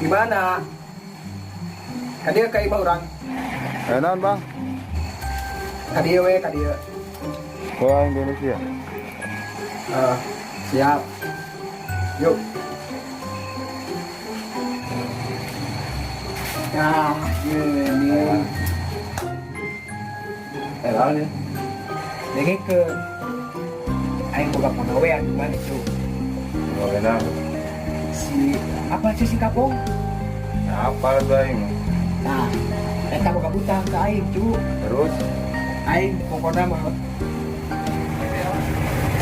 Gimana? Kadia ke imah orang. Enak bang. Kadia we, kadia. Ke Indonesia. Siap. Yuk. Nah, ini. Lalu nih. Ke aing boga pagawean gimana cu? Oh, enak. Si Kapong? Apa lagi? Nah, eta boga butang ke aing cu. Terus? Aing pokoknya mah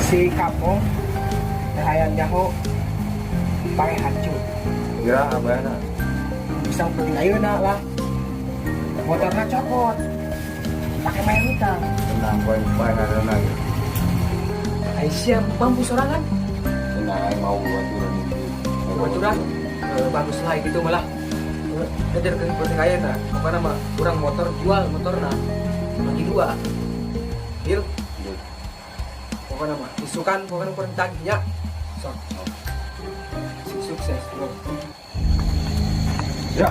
si Kapong hayang jaho pakai hancur. Kira apa enak? Bisa penting ayeuna lah. Motornya copot. Pakai main hutang. Tenang, kau ada lagi. Aisyah bambu sorangan. Tenang, mau buat turun ini. Bocoran. Bagus lah gitu malah. Kejar ke penting ayeuna. Pokoknya mah kurang motor jual motorna. Bagi dua. Deal. Pokoknya mah isukan pokoknya kurang tagihnya. Sok. Sukses bro. Ya.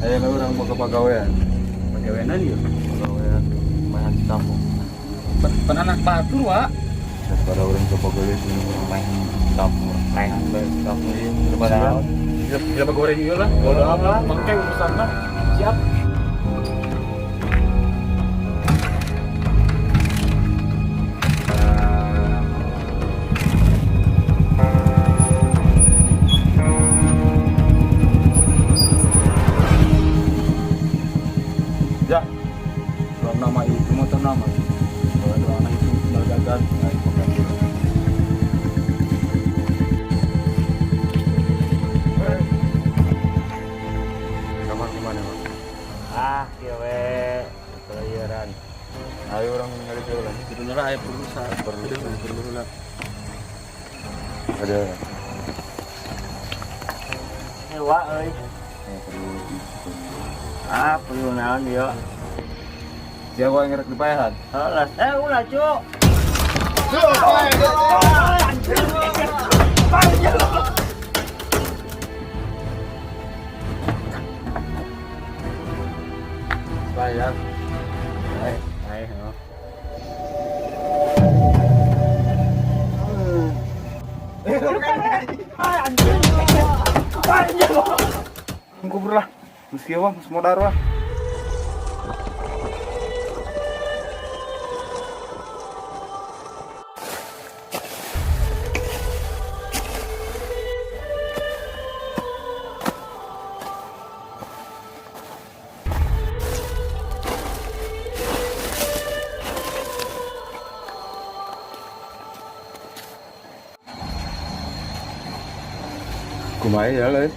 Ayo orang mau ke pagawean. Pagawean ya? Pagawean main di kampung. Penanak batur wa. Daripada orang ke pagawean sini main di kampung. Main di kampung ini daripada Kita goreng juga lah. Bodo amat. Mangke urusan mah. Siap. Ya. Kalau nama itu motor nama. Kalau ada anak itu tinggal gagal. Nah, itu kan dulu. Kamar gimana, Bang? Kiawe. Pelayaran. Ayo orang nyari jalan. Itu nora ayo perlu lah. Ada. Hewa euy. Perlu. Perlu naon dia. Siapa yang ngerek dipayahan? Alas, ulah cuk. Bayar. Ayo. Kubur lah. Meski apa, semua darah. Kumaha ya le?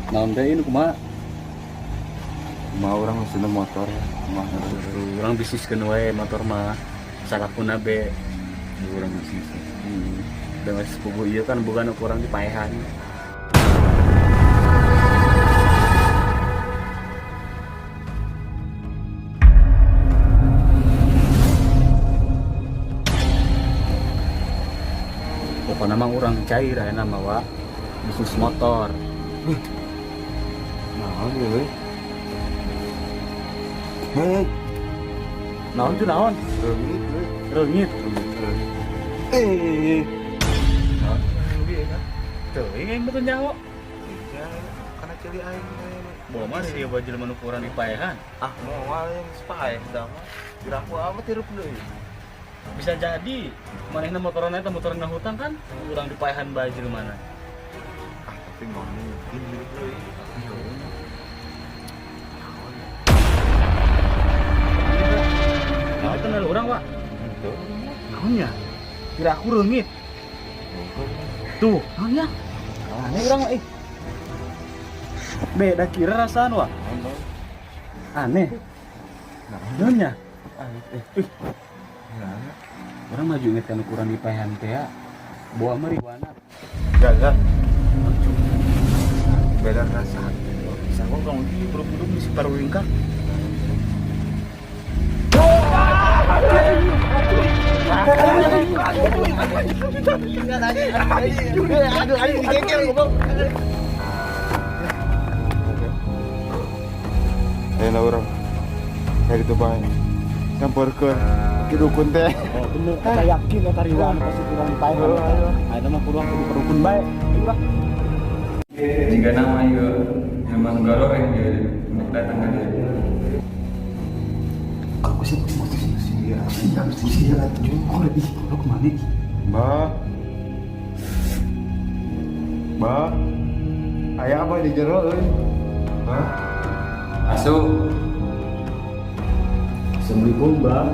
Naon teh ini kumaha? Mau orang seneng motor. Urang bisniskeun wae motor mah. Salahpuna be. Orang bisnis. Dengan sepupu ieu kan bukan kurang dipaehan. Pokoknya mah orang cair ayeuna mah wa. Bisnis motor. Nah, dia we. Hei, Naon tuh naon? reungit we. Reungit. Nah, lebih kan? Tuh, ini yang betul nyawa. Ya, karena celi aing. Bawa mah dia bajil manukuran dipaehan. Ah, mau yang sepae dah mah. Biraku amat hirup deui. Bisa jadi manehna motoran eta motoran hutang kan urang dipaehan bajil mana. Ah, tapi ngomong hirup deui. Nah, kenal urang, Wak. Itu. Naonnya? Kira aku reungit. Tuh, naonnya? Aneh urang, Beda kira rasaan, Wak. Aneh. Naonnya? Orang maju inget kan ukuran dipaehan teh ya. Bawa marijuana. Gagal. Beda rasa. Sakon kamu buruk-buruk di separuh wingkar. Ayo lah orang. Kayak gitu Pak. Campurkan ke dukun teh. Oh bener, kita yakin ya tariwan pasti kurang dipaehan. Ayo mah kurang ke rukun bae. Ulah. Jika nama itu memang goreng dia untuk datang ke dia. Aku sih mesti siap jujur lebih kalau kemana? Mbak, ayah apa di jero euy? Hah? Asu. Assalamualaikum bang.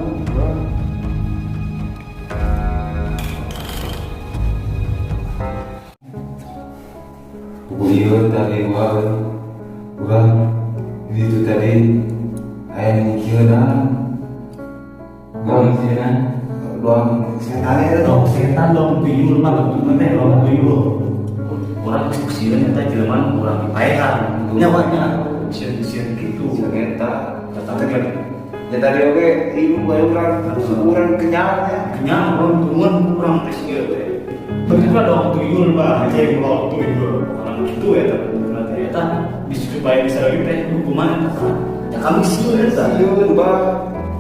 Buyur tadi urang itu tadi ayah mikirna gak mikirna doang Setan dong tuyul mah gimana dong tuyul. Orang diskusikan kita jelema kurang dipaehan. Nyawanya Sieun gitu. eta Tapi ya tadi oke ibu baru urang kenyangnya kenyang orang tuan kurang tes ieu teh. Betul dong tuyul bah, aja yang bawa tuyul. Orang gitu ya tapi berarti eta supaya bisa lagi teh hukuman eta. Ya kami sieun eta. siun Mbak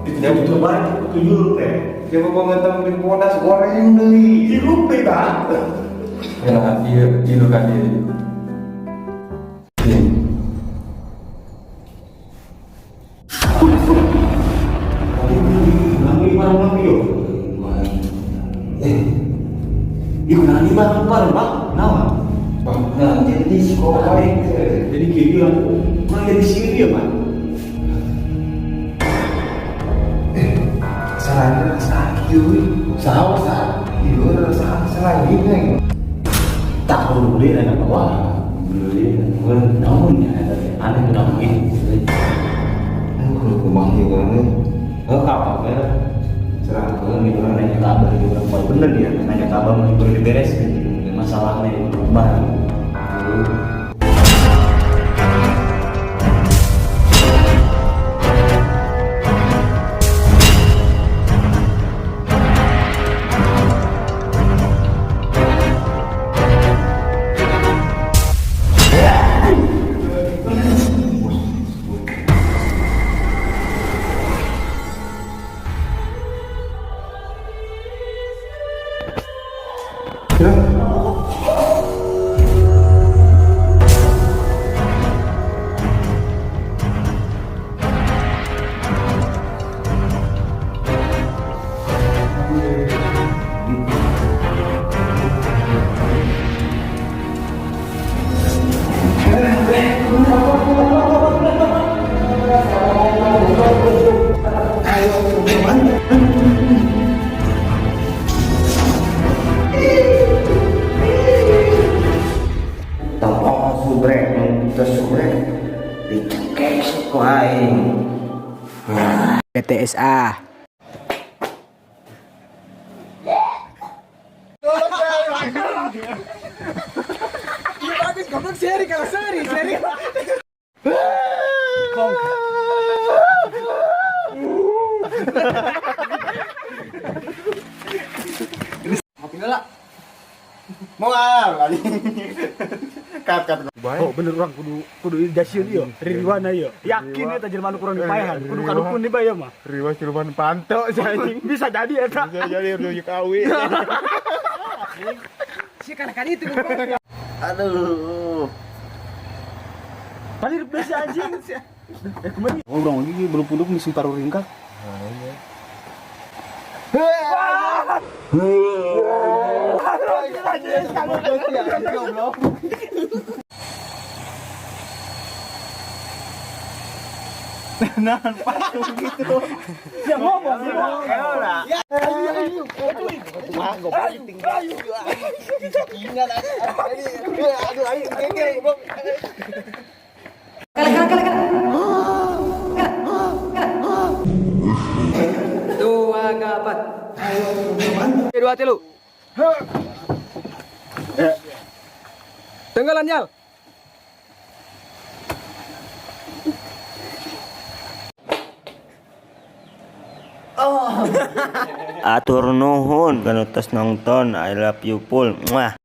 Itu betul banget tuyul teh. coba pengetang di podas goreng deui Hirup teh dah. ya ieu kan dia Nangis barang yuk. Yuk nangis barang bang. Nawa. nah jadi sekolah baik Jadi gitu lah. Kurang jadi sini dia pak. salah sakit euy Salah. ieu salah gini Tak perlu beli dan apa wah. Beli dan namun ya aneh udah mungkin. kalau kumah ieu kan Apa ya? serang Kalau nih orang nanya kabar itu orang paling bener dia nanya kabar mau baru diberes masalahnya barang. PTSA. mau kali kat Oh bener orang kudu jasiun ieu, ririwana ieu. Yakin eta jelema nu kurang dipaehan, kudu kadukun di bae mah. riwa ciluman panto si anjing Bisa jadi eta. bisa jadi udah kawin Si kan itu. aduh Tadi besi anjing. Kemarin orang lagi belum punduk nih paru ringkat. Siapa ngomong sih? Dua gapat. Dua tilu. Tenggelan nyal. Atur nuhun kana tos nonton. I love you full. Muah.